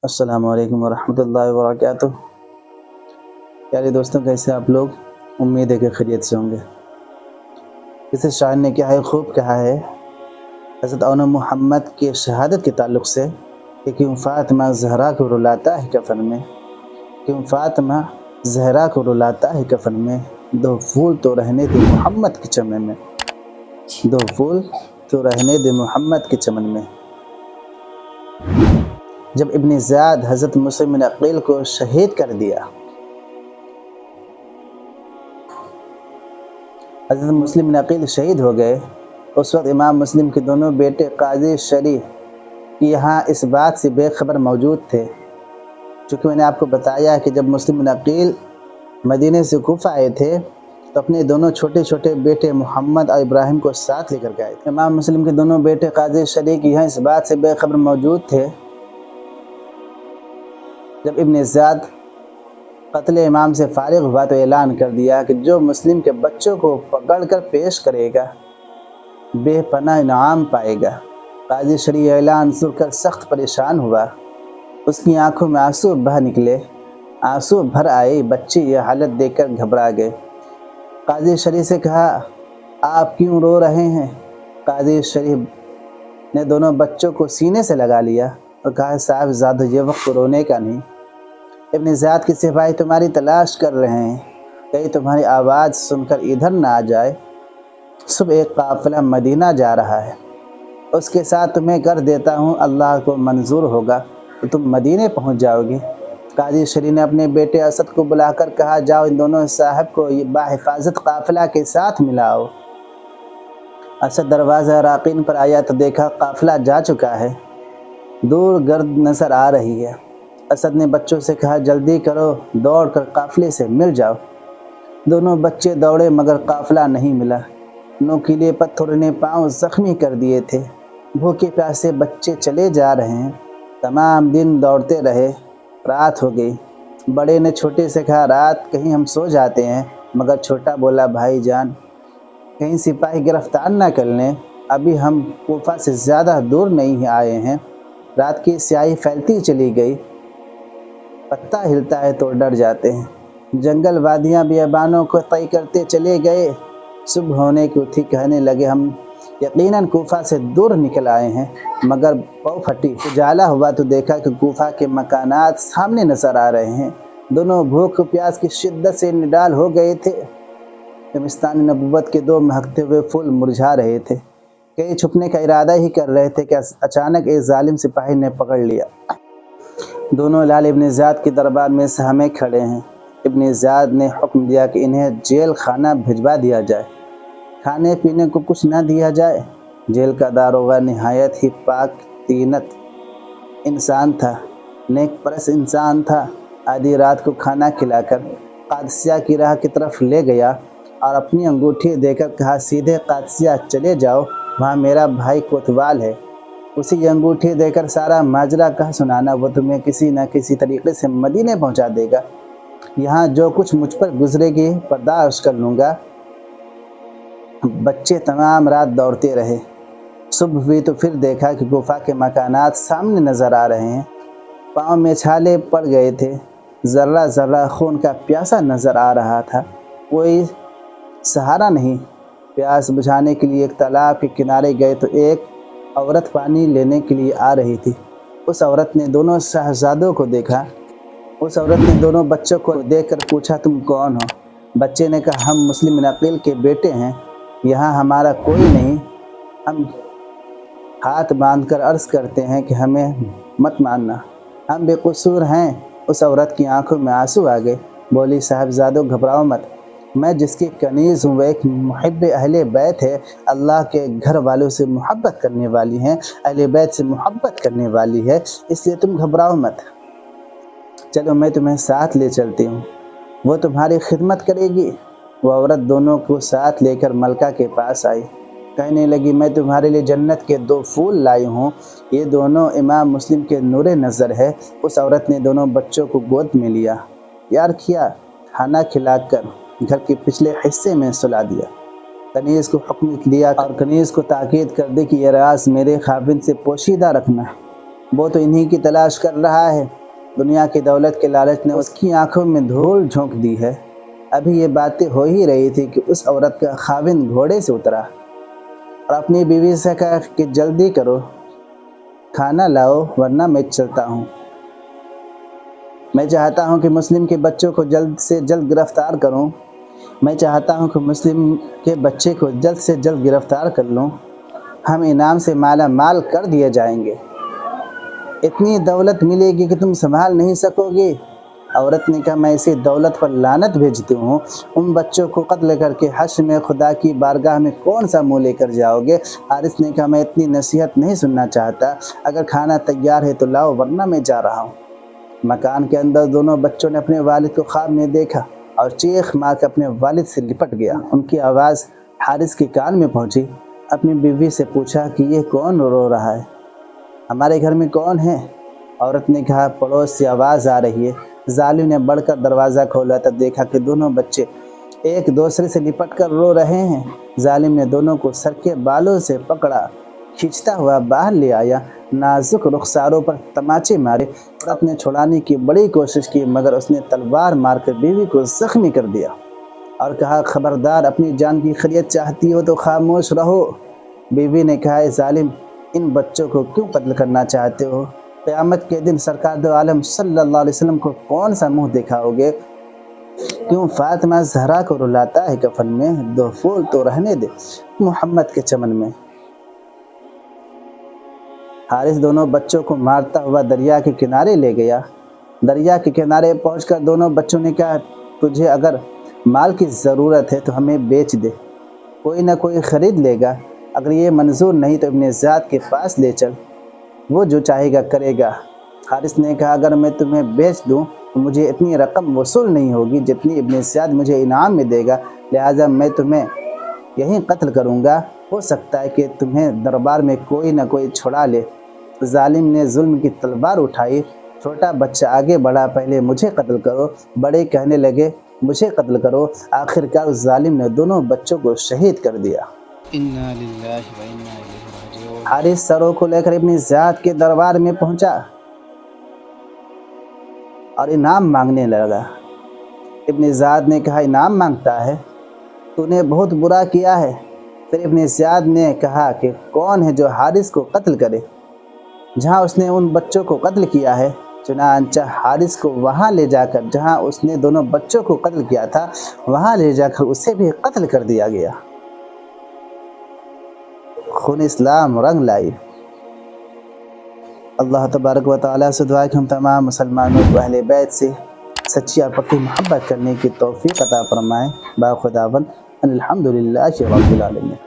السلام علیکم ورحمۃ اللہ وبرکاتہ۔ پیارے دوستوں، کیسے آپ لوگ؟ امید ہے کہ خیریت سے ہوں گے۔ کسی شاعر نے کیا ہے خوب کہا ہے حضرت اون محمد کے شہادت کے تعلق سے کہ کیوں فاطمہ زہرا کو رلاتا ہے کفن میں، کیوں فاطمہ زہرا کو رلاتا ہے کفن میں، دو پھول تو رہنے دے محمد کے چمن میں، دو پھول تو رہنے دے محمد کے چمن میں۔ جب ابن زیاد حضرت مسلم بن عقیل کو شہید کر دیا، حضرت مسلم بن عقیل شہید ہو گئے، اس وقت امام مسلم کے دونوں بیٹے قاضی شریح کی یہاں اس بات سے بے خبر موجود تھے۔ چونکہ میں نے آپ کو بتایا کہ جب مسلم بن عقیل مدینے سے کوفہ آئے تھے تو اپنے دونوں چھوٹے چھوٹے بیٹے محمد اور ابراہیم کو ساتھ لے کر گئے تھے۔ امام مسلم کے دونوں بیٹے قاضی شریح کی یہاں اس بات سے بے خبر موجود تھے جب ابن زیاد قتل امام سے فارغ ہوا تو اعلان کر دیا کہ جو مسلم کے بچوں کو پکڑ کر پیش کرے گا بے پناہ انعام پائے گا۔ قاضی شریح اعلان سن کر سخت پریشان ہوا، اس کی آنکھوں میں آنسو بہہ نکلے، آنسو بھر آئے، بچے یہ حالت دیکھ کر گھبرا گئے۔ قاضی شریح سے کہا، آپ کیوں رو رہے ہیں؟ قاضی شریح نے دونوں بچوں کو سینے سے لگا لیا اور کہا، صاحب زادہ یہ وقت رونے کا نہیں، ابن زیاد کے سپاہی تمہاری تلاش کر رہے ہیں، کہیں تمہاری آواز سن کر ادھر نہ آ جائے۔ صبح ایک قافلہ مدینہ جا رہا ہے، اس کے ساتھ تمہیں کر دیتا ہوں، اللہ کو منظور ہوگا تو تم مدینے پہنچ جاؤ گے۔ قاضی شریح نے اپنے بیٹے اسد کو بلا کر کہا، جاؤ ان دونوں صاحب کو باحفاظت قافلہ کے ساتھ ملاؤ۔ اسد دروازہ راقین پر آیا تو دیکھا قافلہ جا چکا ہے، دور گرد نظر آ رہی ہے۔ اسد نے بچوں سے کہا، جلدی کرو، دوڑ کر قافلے سے مل جاؤ۔ دونوں بچے دوڑے مگر قافلہ نہیں ملا، نوکیلے پتھروں نے پاؤں زخمی کر دیے تھے۔ بھوکے پیاسے بچے چلے جا رہے ہیں، تمام دن دوڑتے رہے، رات ہو گئی۔ بڑے نے چھوٹے سے کہا، رات کہیں ہم سو جاتے ہیں، مگر چھوٹا بولا، بھائی جان کہیں سپاہی گرفتار نہ کر لیں، ابھی ہم کوفہ سے زیادہ دور نہیں آئے ہیں۔ رات کی سیاہی پھیلتی چلی گئی، پتا ہلتا ہے تو ڈر جاتے ہیں، جنگل وادیاں بیابانوں کو طے کرتے چلے گئے۔ صبح ہونے کی تھی، کہنے لگے، ہم یقیناً کوفہ سے دور نکل آئے ہیں، مگر پاؤں پھٹی۔ اجالا ہوا تو دیکھا کہ کوفہ کے مکانات سامنے نظر آ رہے ہیں۔ دونوں بھوک پیاس کی شدت سے نڈال ہو گئے تھے۔ زمستان نبوت کے دو مہکتے ہوئے پھول مرجھا رہے تھے، کئی چھپنے کا ارادہ ہی کر رہے تھے کہ اچانک ایک ظالم سپاہی نے پکڑ لیا۔ دونوں لال ابن زیاد کے دربار میں سہمے کھڑے ہیں۔ ابن زیاد نے حکم دیا کہ انہیں جیل خانہ بھجوا دیا جائے، کھانے پینے کو کچھ نہ دیا جائے۔ جیل کا داروغہ نہایت ہی پاک طینت انسان تھا، نیک پرست انسان تھا۔ آدھی رات کو کھانا کھلا کر قادسیہ کی راہ کی طرف لے گیا اور اپنی انگوٹھی دے کر کہا، سیدھے قادسیہ چلے جاؤ، وہاں میرا بھائی کوتوال ہے، اسی انگوٹھی دے کر سارا ماجرا کہہ سنانا، وہ تمہیں کسی نہ کسی طریقے سے مدینے پہنچا دے گا۔ یہاں جو کچھ مجھ پر گزرے گی برداشت کر لوں گا۔ بچے تمام رات دوڑتے رہے۔ صبح ہوئی تو پھر دیکھا کہ کوفہ کے مکانات سامنے نظر آ رہے ہیں۔ پاؤں میں چھالے پڑ گئے تھے، ذرہ ذرہ خون کا پیاسا نظر آ رہا تھا، کوئی سہارا نہیں۔ پیاس بجھانے کے لیے ایک تالاب کے کنارے گئے تو ایک عورت پانی لینے کے لیے آ رہی تھی۔ اس عورت نے دونوں شہزادوں کو دیکھا۔ اس عورت نے دونوں بچوں کو دیکھ کر پوچھا، تم کون ہو؟ بچے نے کہا، ہم مسلم بن عقیل کے بیٹے ہیں، یہاں ہمارا کوئی نہیں، ہم ہاتھ باندھ کر عرض کرتے ہیں کہ ہمیں مت ماننا، ہم بے قصور ہیں۔ اس عورت کی آنکھوں میں آنسو آ گئے، بولی، صاحبزادوں گھبراؤ مت، میں جس کی کنیز ہوں وہ ایک محب اہل بیت ہے، اللہ کے گھر والوں سے محبت کرنے والی ہیں، اہل بیت سے محبت کرنے والی ہے، اس لیے تم گھبراؤ مت، چلو میں تمہیں ساتھ لے چلتی ہوں، وہ تمہاری خدمت کرے گی۔ وہ عورت دونوں کو ساتھ لے کر ملکہ کے پاس آئی، کہنے لگی، میں تمہارے لیے جنت کے دو پھول لائی ہوں، یہ دونوں امام مسلم کے نور نظر ہے۔ اس عورت نے دونوں بچوں کو گود میں لیا، پیار کیا، کھانا کھلا کر گھر کے پچھلے حصے میں سلا دیا۔ کنیز کو حکم دیا اور کنیز کو تاکید کر دی کہ یہ راز میرے خاوند سے پوشیدہ رکھنا، وہ تو انہی کی تلاش کر رہا ہے۔ دنیا کی دولت کے لالچ نے اس کی آنکھوں میں دھول جھونک دی ہے۔ ابھی یہ باتیں ہو ہی رہی تھی کہ اس عورت کا خاوند گھوڑے سے اترا اور اپنی بیوی سے کہا کہ جلدی کرو، کھانا لاؤ ورنہ میں چلتا ہوں۔ میں چاہتا ہوں کہ مسلم کے بچوں کو جلد سے جلد گرفتار کروں۔ میں چاہتا ہوں کہ مسلم کے بچے کو جلد سے جلد گرفتار کر لوں۔ ہم انعام سے مالا مال کر دیے جائیں گے۔ اتنی دولت ملے گی کہ تم سنبھال نہیں سکو گے۔ عورت نے کہا میں اسی دولت پر لعنت بھیجتی ہوں۔ ان بچوں کو قتل کر کے حشر میں خدا کی بارگاہ میں کون سا منہ لے کر جاؤ گے؟ حارث نے کہا میں اتنی نصیحت نہیں سننا چاہتا۔ اگر کھانا تیار ہے تو لاؤ ورنہ میں جا رہا ہوں۔ مکان کے اندر دونوں بچوں نے اپنے والد کو خواب میں دیکھا اور چیخ مار کے اپنے والد سے لپٹ گیا۔ ان کی آواز حارث کے کان میں پہنچی۔ اپنی بیوی سے پوچھا کہ یہ کون رو رہا ہے؟ ہمارے گھر میں کون ہے؟ عورت نے کہا پڑوس سے آواز آ رہی ہے۔ ظالم نے بڑھ کر دروازہ کھولا تو دیکھا کہ دونوں بچے ایک دوسرے سے لپٹ کر رو رہے ہیں۔ ظالم نے دونوں کو سر کے بالوں سے پکڑا، کھینچتا ہوا باہر لے آیا، نازک رخساروں پر تماچے مارے۔ عورت نے چھڑانے کی بڑی کوشش کی مگر اس نے تلوار مار کر بیوی کو زخمی کر دیا اور کہا خبردار، اپنی جان کی خیریت چاہتی ہو تو خاموش رہو۔ بیوی نے کہا اے ظالم، ان بچوں کو کیوں قتل کرنا چاہتے ہو؟ قیامت کے دن سرکار دو عالم صلی اللہ علیہ وسلم کو کون سا منہ دکھاؤ گے؟ کیوں فاطمہ زہرا کو رلاتا ہے کفن میں؟ دو پھول تو رہنے دے محمد کے چمن میں۔ حارث دونوں بچوں کو مارتا ہوا دریا کے کنارے لے گیا۔ دریا کے کنارے پہنچ کر دونوں بچوں نے کہا تجھے اگر مال کی ضرورت ہے تو ہمیں بیچ دے، کوئی نہ کوئی خرید لے گا۔ اگر یہ منظور نہیں تو ابن زیاد کے پاس لے چل، وہ جو چاہے گا کرے گا۔ حارث نے کہا اگر میں تمہیں بیچ دوں تو مجھے اتنی رقم وصول نہیں ہوگی جتنی ابن زیاد مجھے انعام میں دے گا، لہٰذا میں تمہیں یہیں قتل کروں گا۔ ہو سکتا ہے کہ تمہیں دربار میں کوئی نہ کوئی چھڑا لے۔ ظالم نے ظلم کی تلوار اٹھائی۔ چھوٹا بچہ آگے بڑھا، پہلے مجھے قتل کرو۔ بڑے کہنے لگے مجھے قتل کرو۔ آخر کار اس ظالم نے دونوں بچوں کو شہید کر دیا۔ انا للہ و انا الیہ راجعون۔ حارث سروں کو لے کر ابن زیاد کے دربار میں پہنچا اور انعام مانگنے لگا۔ ابن زیاد نے کہا انعام مانگتا ہے؟ تو نے بہت برا کیا ہے۔ پھر ابن زیاد نے کہا کہ کون ہے جو حارث کو قتل کرے جہاں اس نے ان بچوں کو قتل کیا ہے؟ چنانچہ حارث کو وہاں لے جا کر جہاں اس نے دونوں بچوں کو قتل کیا تھا وہاں لے جا کر اسے بھی قتل کر دیا گیا۔ خون اسلام رنگ لائی۔ اللہ تبارک و تعالیٰ سے دعا کہ ہم تمام مسلمانوں کو اہل بیت سے سچی اور پکی محبت کرنے کی توفیق عطا فرمائے۔ باخداوند الحمدللہ رب العالمین۔